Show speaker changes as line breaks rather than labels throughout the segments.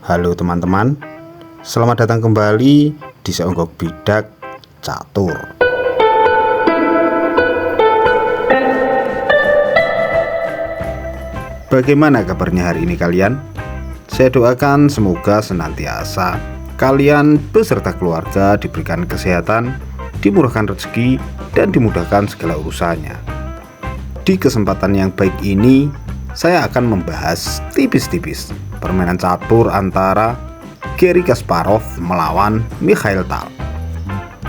Halo teman-teman, selamat datang kembali di Seonggok Bidak Catur. Bagaimana kabarnya hari ini kalian? Saya doakan semoga senantiasa kalian beserta keluarga diberikan kesehatan, dimurahkan rezeki, dan dimudahkan segala urusannya. Di kesempatan yang baik ini, saya akan membahas tipis-tipis permainan catur antara Garry Kasparov melawan Mikhail Tal,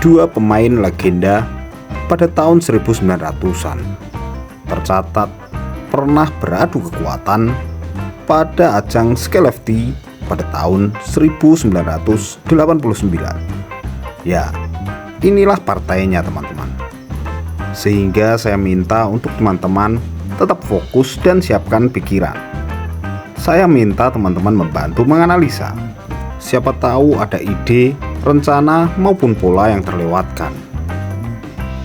dua pemain legenda pada tahun 1900-an. Tercatat pernah beradu kekuatan pada ajang Skellefteå pada tahun 1989. Ya, inilah partainya teman-teman. Sehingga saya minta untuk teman-teman tetap fokus dan siapkan pikiran. Saya minta teman-teman membantu menganalisa. Siapa tahu ada ide, rencana maupun pola yang terlewatkan.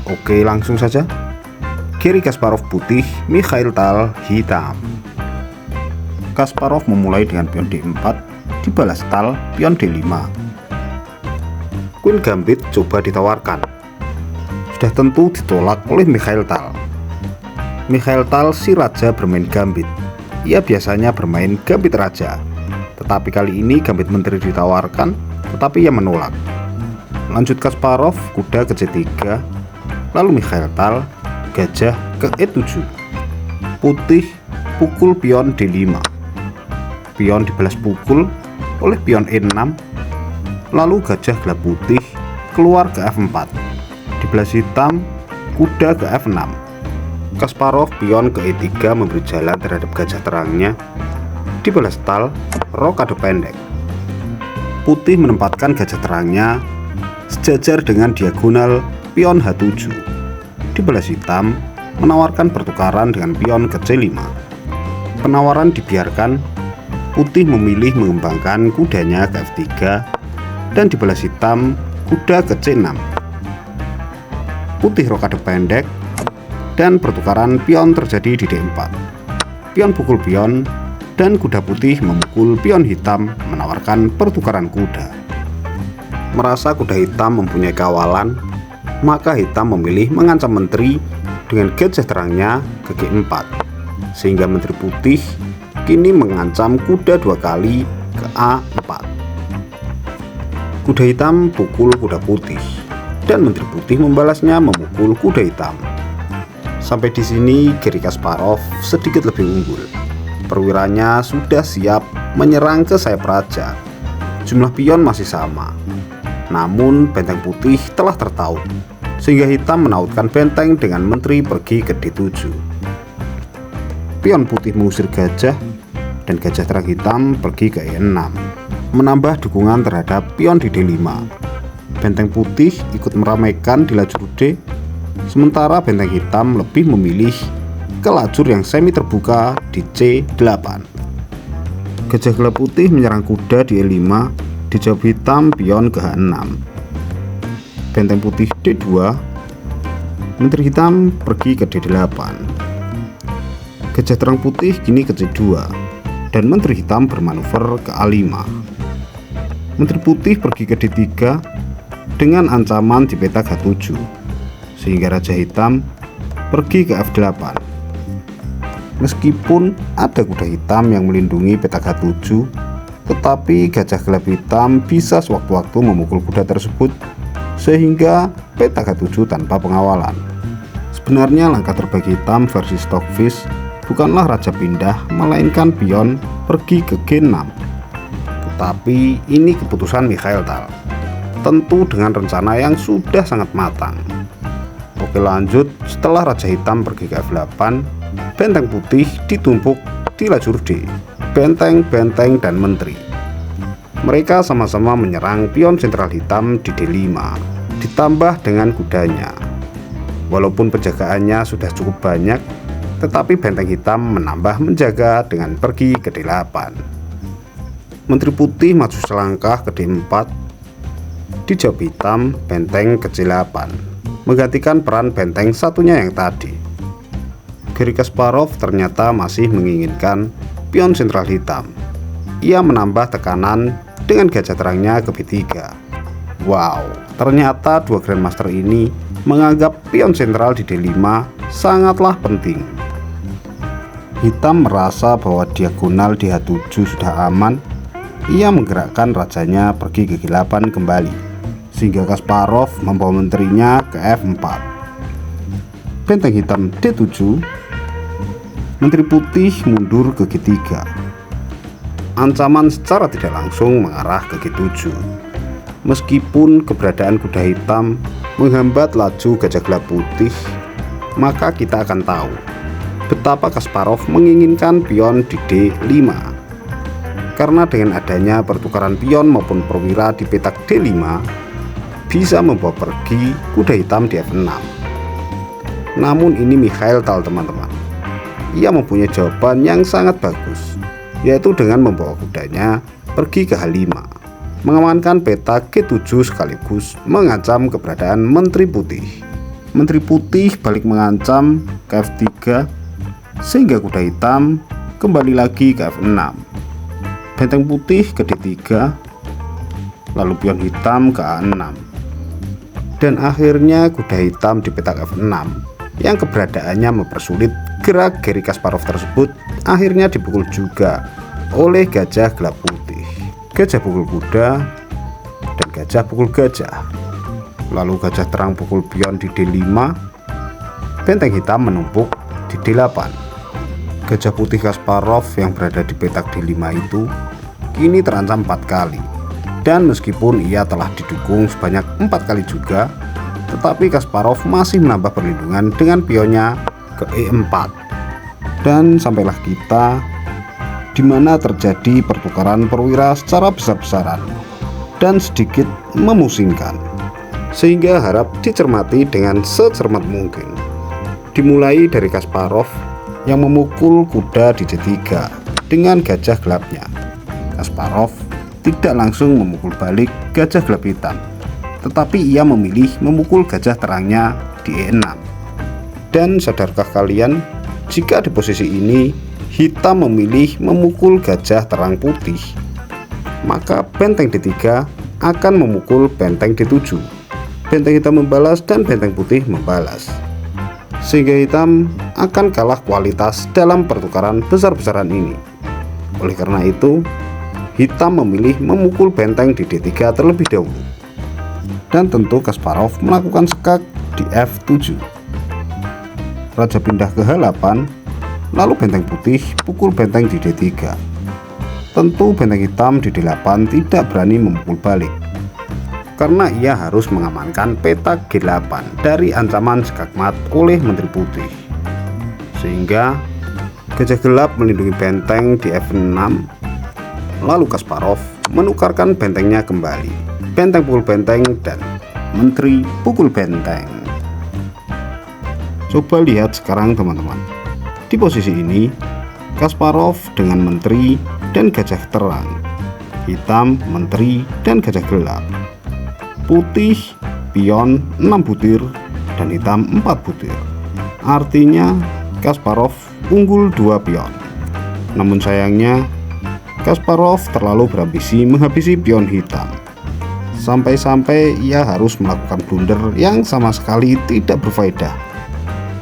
Oke, langsung saja. Garry Kasparov putih, Mikhail Tal hitam. Kasparov memulai dengan pion D4, dibalas Tal pion D5. Queen Gambit coba ditawarkan. Sudah tentu ditolak oleh Mikhail Tal. Mikhail Tal si raja bermain gambit. Ia biasanya bermain gambit raja, tetapi kali ini gambit menteri ditawarkan, tetapi ia menolak. Lanjut Kasparov, kuda ke C3, lalu Mikhail Tal gajah ke E7. Putih pukul pion D5. Pion dibalas pukul oleh pion E6. Lalu gajah gelap putih keluar ke F4. Dibalas hitam, kuda ke F6. Kasparov pion ke E3 memberi jalan terhadap gajah terangnya. Dibalas Tal, rokade pendek. Putih menempatkan gajah terangnya sejajar dengan diagonal pion H7. Dibalas hitam menawarkan pertukaran dengan pion ke C5. Penawaran dibiarkan. Putih memilih mengembangkan kudanya ke F3 dan dibalas hitam kuda ke C6. Putih rokade pendek dan pertukaran pion terjadi di D4. Pion pukul pion dan kuda putih memukul pion hitam menawarkan pertukaran kuda. Merasa kuda hitam mempunyai kawalan, maka hitam memilih mengancam menteri dengan gajah terangnya ke G4, sehingga menteri putih kini mengancam kuda dua kali ke A4. Kuda hitam pukul kuda putih, dan menteri putih membalasnya memukul kuda hitam. Sampai di sini Garry Kasparov sedikit lebih unggul. Perwiranya sudah siap menyerang ke sayap raja. Jumlah pion masih sama, namun benteng putih telah tertaut, sehingga hitam menautkan benteng dengan menteri pergi ke D7. Pion putih mengusir gajah dan gajah terang hitam pergi ke E6, menambah dukungan terhadap pion di D5. Benteng putih ikut meramaikan di lajur D, sementara benteng hitam lebih memilih ke lajur yang semi terbuka di C8. Gajah gelap putih menyerang kuda di E5, dijawab hitam pion ke H6. Benteng putih D2, menteri hitam pergi ke D8. Gajah terang putih kini ke C2 dan menteri hitam bermanuver ke A5. Menteri putih pergi ke D3 dengan ancaman di petak H7, sehingga raja hitam pergi ke F8. Meskipun ada kuda hitam yang melindungi petak H7, tetapi gajah gelap hitam bisa sewaktu-waktu memukul kuda tersebut sehingga petak H7 tanpa pengawalan. Sebenarnya langkah terbaik hitam versi Stockfish bukanlah raja pindah, melainkan pion pergi ke G6. Tetapi ini keputusan Mikhail Tal, tentu dengan rencana yang sudah sangat matang. Oke, lanjut. Setelah raja hitam pergi ke F8, benteng putih ditumpuk di lajur D. Benteng, dan menteri. Mereka sama-sama menyerang pion sentral hitam di D5, ditambah dengan kudanya. Walaupun penjagaannya sudah cukup banyak, tetapi benteng hitam menambah menjaga dengan pergi ke D8. Menteri putih maju selangkah ke D4, dijawab hitam benteng ke C8, menggantikan peran benteng satunya yang tadi. Garry Kasparov ternyata masih menginginkan pion sentral hitam. ia menambah tekanan dengan gajah terangnya ke B3. Wow, ternyata dua Grandmaster ini menganggap pion sentral di D5 sangatlah penting. Hitam merasa bahwa diagonal di H7 sudah aman. Ia menggerakkan rajanya pergi ke G8 kembali, sehingga Kasparov membawa menterinya ke F4. Benteng hitam D7, menteri putih mundur ke G3. Ancaman secara tidak langsung mengarah ke G7. Meskipun keberadaan kuda hitam menghambat laju gajah gelap putih, maka kita akan tahu betapa Kasparov menginginkan pion di D5. Karena dengan adanya pertukaran pion maupun perwira di petak D5 bisa membawa pergi kuda hitam di F6. Namun ini Mikhail Tal, teman-teman. Ia mempunyai jawaban yang sangat bagus, yaitu dengan membawa kudanya pergi ke H5, mengamankan peta G7 sekaligus mengancam keberadaan menteri putih. Menteri putih balik mengancam ke F3, sehingga kuda hitam kembali lagi ke F6. Benteng putih ke D3, lalu pion hitam ke A6, dan akhirnya kuda hitam di petak F6 yang keberadaannya mempersulit gerak Garry Kasparov tersebut akhirnya dipukul juga oleh gajah gelap putih. Gajah pukul kuda dan gajah pukul gajah. Lalu gajah terang pukul pion di D5, benteng hitam menumpuk di D8. Gajah putih Kasparov yang berada di petak D5 itu kini terancam 4 kali, dan meskipun ia telah didukung sebanyak 4 kali juga, tetapi Kasparov masih menambah perlindungan dengan pionnya ke E4. Dan sampailah kita di mana terjadi pertukaran perwira secara besar-besaran dan sedikit memusingkan, sehingga harap dicermati dengan secermat mungkin. Dimulai dari Kasparov yang memukul kuda di D3 dengan gajah gelapnya. Kasparov tidak langsung memukul balik gajah gelap hitam, tetapi ia memilih memukul gajah terangnya di E6. Dan sadarkah kalian, jika di posisi ini hitam memilih memukul gajah terang putih, maka benteng D3 akan memukul benteng D7. Benteng hitam membalas dan benteng putih membalas, sehingga hitam akan kalah kualitas dalam pertukaran besar-besaran ini. Oleh karena itu, hitam memilih memukul benteng di D3 terlebih dahulu. Dan tentu Kasparov melakukan skak di F7. Raja pindah ke H8, lalu benteng putih pukul benteng di D3. Tentu benteng hitam di D8 tidak berani memukul balik, karena ia harus mengamankan peta G8 dari ancaman skakmat oleh menteri putih. Sehingga gajah gelap melindungi benteng di F6, lalu Kasparov menukarkan bentengnya kembali. Benteng pukul benteng dan menteri pukul benteng. Coba lihat sekarang, teman-teman. Di posisi ini Kasparov dengan menteri dan gajah terang, hitam menteri dan gajah gelap, putih pion 6 butir dan hitam 4 butir. Artinya Kasparov unggul 2 pion. Namun sayangnya Kasparov terlalu berambisi menghabisi pion hitam, sampai-sampai ia harus melakukan blunder yang sama sekali tidak berfaedah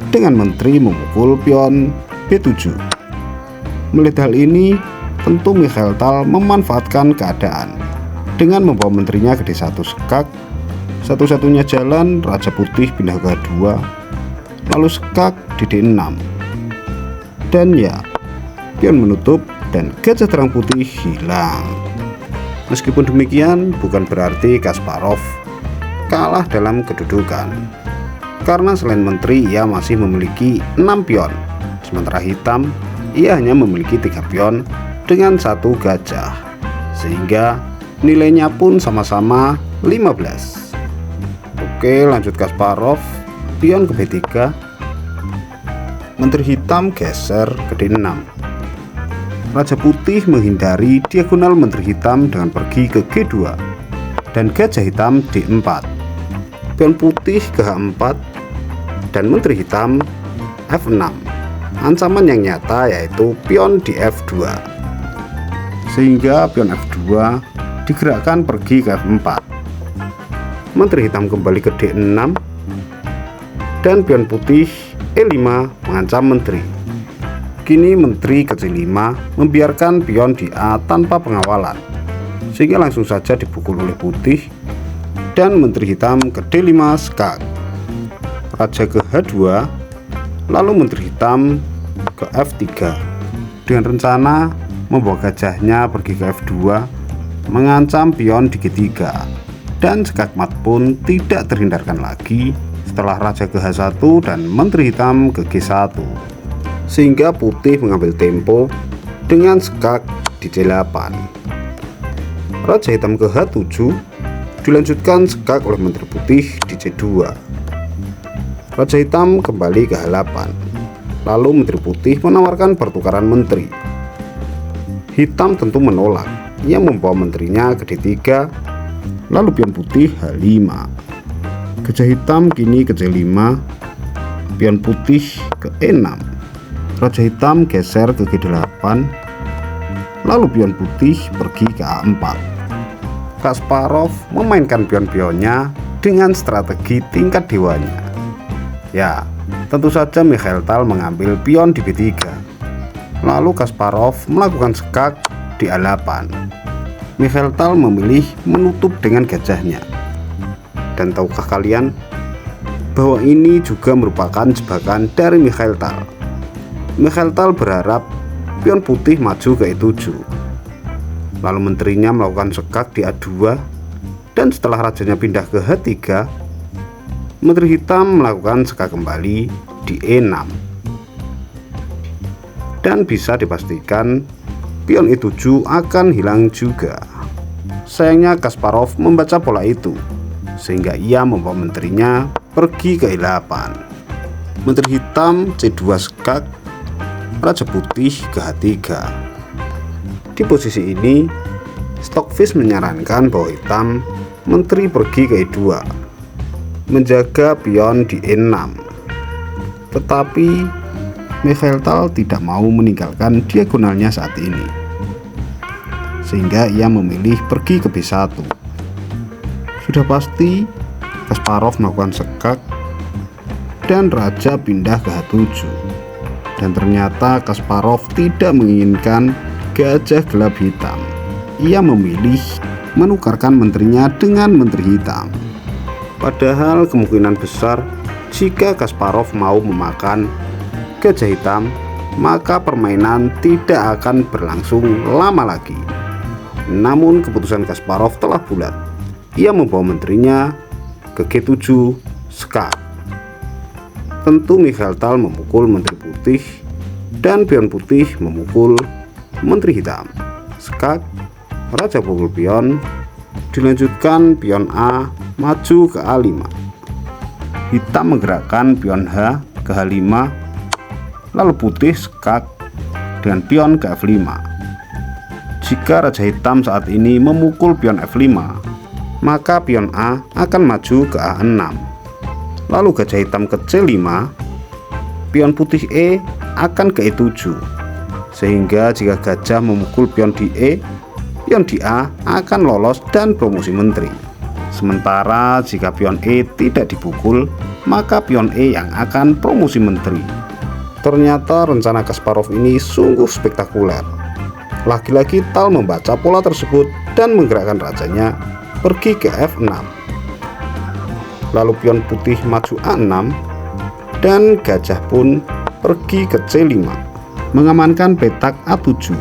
dengan menteri memukul pion B7. Melihat hal ini, tentu Mikhail Tal memanfaatkan keadaan dengan membawa menterinya ke D1 skak. Satu-satunya jalan Raja Putih pindah ke D2, lalu skak di D6. Dan ya, pion menutup dan gajah terang putih hilang. Meskipun demikian, bukan berarti Kasparov kalah dalam kedudukan, karena selain menteri ia masih memiliki 6 pion, sementara hitam ia hanya memiliki 3 pion dengan 1 gajah, sehingga nilainya pun sama-sama 15. Oke, lanjut Kasparov, pion ke B3, menteri hitam geser ke D6. Raja putih menghindari diagonal menteri hitam dengan pergi ke G2 dan gajah hitam D4. Pion putih ke H4 dan menteri hitam F6. Ancaman yang nyata yaitu pion di F2. sehingga pion F2 digerakkan pergi ke F4. Menteri hitam kembali ke D6 dan pion putih E5 mengancam menteri. Kini menteri ke C5 membiarkan pion di A tanpa pengawalan, sehingga langsung saja dipukul oleh putih, dan menteri hitam ke D5 skak. Raja ke H2, lalu menteri hitam ke F3 dengan rencana membawa gajahnya pergi ke F2 mengancam pion di G3, dan skak mat pun tidak terhindarkan lagi setelah raja ke H1 dan menteri hitam ke G1, sehingga putih mengambil tempo dengan skak di C8. Raja hitam ke H7 dilanjutkan skak oleh menteri putih di C2. Raja hitam kembali ke H8, lalu menteri putih menawarkan pertukaran menteri. Hitam tentu menolak, ia membawa menterinya ke D3, lalu pion putih H5. Gajah hitam kini ke C5, pion putih ke E6. Raja hitam geser ke G8, lalu pion putih pergi ke A4. Kasparov memainkan pion-pionnya dengan strategi tingkat dewanya. Ya, tentu saja Mikhail Tal mengambil pion di B3. Lalu Kasparov melakukan skak di A8. Mikhail Tal memilih menutup dengan gajahnya. Dan tahukah kalian bahwa ini juga merupakan jebakan dari Mikhail Tal? Mikhail Tal berharap pion putih maju ke E7. Lalu menterinya melakukan skak di A2, dan setelah rajanya pindah ke H3, menteri hitam melakukan skak kembali di E6. Dan bisa dipastikan pion E7 akan hilang juga. Sayangnya Kasparov membaca pola itu, sehingga ia membawa menterinya pergi ke E8. Menteri hitam C2 skak, raja putih ke H3. Di posisi ini, Stockfish menyarankan bahwa hitam menteri pergi ke E2, menjaga pion di E6. Tetapi Mikhail Tal tidak mau meninggalkan diagonalnya saat ini, sehingga ia memilih pergi ke B1. Sudah pasti Kasparov melakukan skak dan raja pindah ke H7, dan ternyata Kasparov tidak menginginkan gajah gelap hitam. Ia memilih menukarkan menterinya dengan menteri hitam. Padahal kemungkinan besar jika Kasparov mau memakan gajah hitam, maka permainan tidak akan berlangsung lama lagi. Namun keputusan Kasparov telah bulat. Ia membawa menterinya ke G7 skak. Tentu Mikhail Tal memukul menteri putih, dan pion putih memukul menteri hitam. Skak, raja pukul pion, dilanjutkan pion A maju ke A5. Hitam menggerakkan pion H ke H5, lalu putih skak dengan pion ke F5. Jika raja hitam saat ini memukul pion F5, maka pion A akan maju ke A6. Lalu gajah hitam ke C5, pion putih E akan ke E7, sehingga jika gajah memukul pion di E, pion di A akan lolos dan promosi menteri. Sementara jika pion E tidak dipukul, maka pion E yang akan promosi menteri. Ternyata rencana Kasparov ini sungguh spektakuler. Lagi-lagi Tal membaca pola tersebut dan menggerakkan rajanya pergi ke F6. Lalu pion putih maju A6, dan gajah pun pergi ke C5, mengamankan petak A7,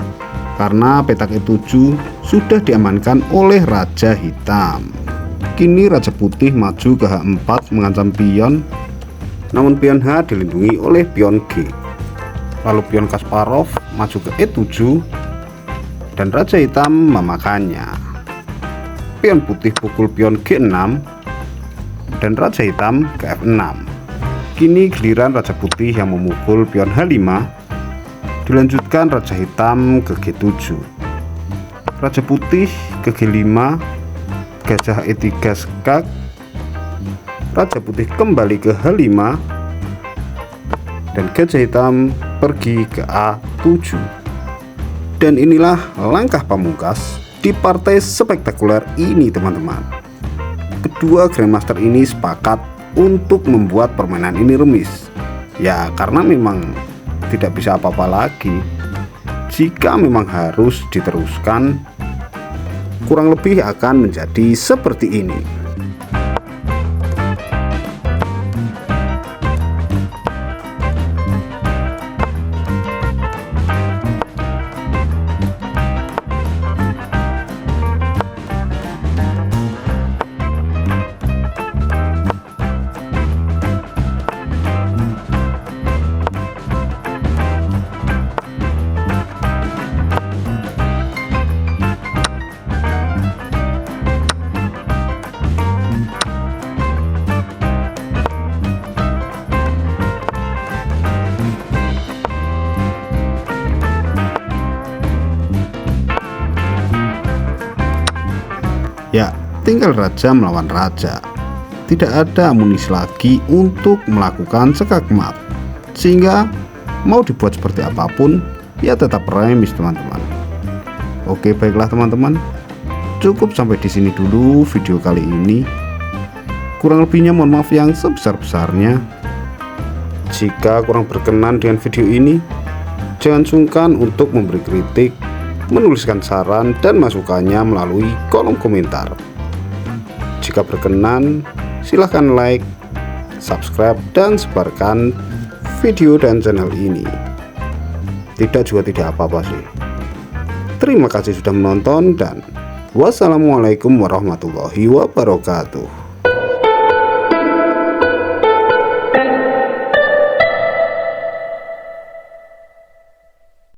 karena petak E7 sudah diamankan oleh raja hitam. Kini raja putih maju ke H4 mengancam pion, namun pion H dilindungi oleh pion G. Lalu pion Kasparov maju ke E7, dan raja hitam memakannya. Pion putih pukul pion G6, dan raja hitam ke F6. Kini giliran raja putih yang memukul pion H5, dilanjutkan raja hitam ke G7. Raja putih ke G5, gajah E3 skak, raja putih kembali ke H5, dan gajah hitam pergi ke A7. Dan inilah langkah pamungkas di partai spektakuler ini teman-teman. Kedua Grandmaster ini sepakat untuk membuat permainan ini remis. Ya karena memang tidak bisa apa-apa lagi. Jika memang harus diteruskan, kurang lebih akan menjadi seperti ini. Ya, tinggal raja melawan raja. Tidak ada amunisi lagi untuk melakukan sekakmat. Sehingga mau dibuat seperti apapun, ya tetap remis teman-teman. Oke, baiklah teman-teman. Cukup sampai di sini dulu video kali ini. Kurang lebihnya mohon maaf yang sebesar-besarnya. Jika kurang berkenan dengan video ini, jangan sungkan untuk memberi kritik, menuliskan saran dan masukannya melalui kolom komentar. Jika berkenan, silahkan like, subscribe, dan sebarkan video dan channel ini. Tidak juga tidak apa-apa sih. Terima kasih sudah menonton dan wassalamualaikum warahmatullahi wabarakatuh.